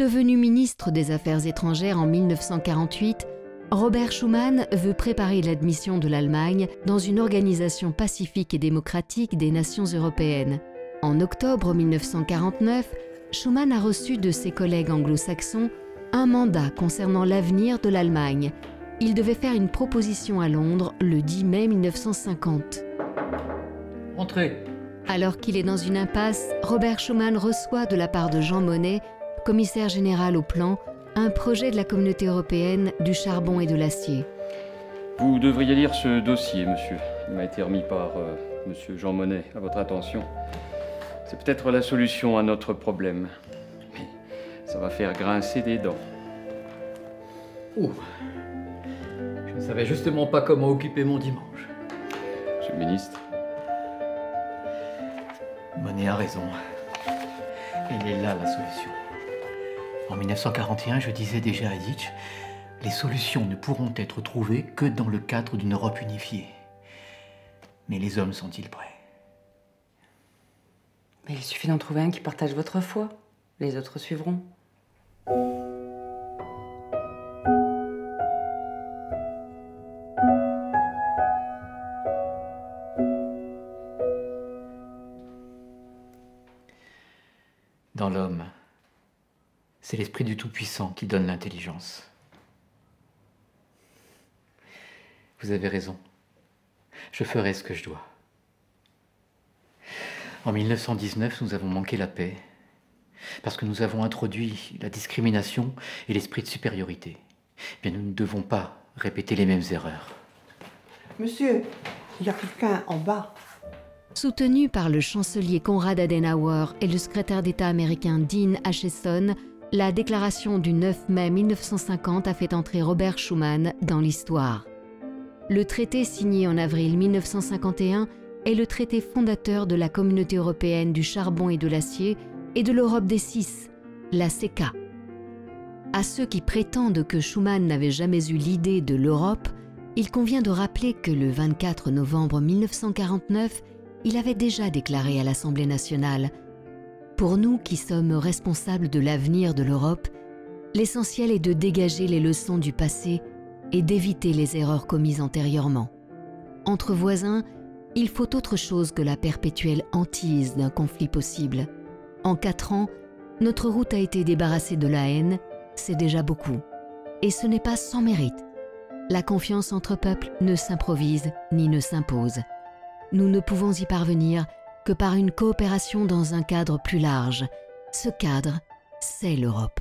Devenu ministre des Affaires étrangères en 1948, Robert Schuman veut préparer l'admission de l'Allemagne dans une organisation pacifique et démocratique des nations européennes. En octobre 1949, Schuman a reçu de ses collègues anglo-saxons un mandat concernant l'avenir de l'Allemagne. Il devait faire une proposition à Londres le 10 mai 1950. Entrez. Alors qu'il est dans une impasse, Robert Schuman reçoit de la part de Jean Monnet, commissaire général au plan, un projet de la Communauté européenne du charbon et de l'acier. Vous devriez lire ce dossier, monsieur. Il m'a été remis par monsieur Jean Monnet à votre attention. C'est peut-être la solution à notre problème. Mais ça va faire grincer des dents. Oh. Je ne savais justement pas comment occuper mon dimanche. Monsieur le ministre. Monnet a raison. Elle est là, la solution. En 1941, je disais déjà à Hitch, les solutions ne pourront être trouvées que dans le cadre d'une Europe unifiée. Mais les hommes sont-ils prêts? Mais il suffit d'en trouver un qui partage votre foi. Les autres suivront. Dans l'homme, c'est l'esprit du Tout-Puissant qui donne l'intelligence. Vous avez raison. Je ferai ce que je dois. En 1919, nous avons manqué la paix parce que nous avons introduit la discrimination et l'esprit de supériorité. Bien, nous ne devons pas répéter les mêmes erreurs. Monsieur, il y a quelqu'un en bas. Soutenu par le chancelier Konrad Adenauer et le secrétaire d'État américain Dean Acheson, la déclaration du 9 mai 1950 a fait entrer Robert Schuman dans l'histoire. Le traité signé en avril 1951 est le traité fondateur de la Communauté européenne du charbon et de l'acier et de l'Europe des Six, la CECA. À ceux qui prétendent que Schuman n'avait jamais eu l'idée de l'Europe, il convient de rappeler que le 24 novembre 1949, il avait déjà déclaré à l'Assemblée nationale « Pour nous qui sommes responsables de l'avenir de l'Europe, l'essentiel est de dégager les leçons du passé et d'éviter les erreurs commises antérieurement. Entre voisins, il faut autre chose que la perpétuelle hantise d'un conflit possible. En 4 ans, notre route a été débarrassée de la haine, c'est déjà beaucoup. Et ce n'est pas sans mérite. La confiance entre peuples ne s'improvise ni ne s'impose. Nous ne pouvons y parvenir que par une coopération dans un cadre plus large. Ce cadre, c'est l'Europe.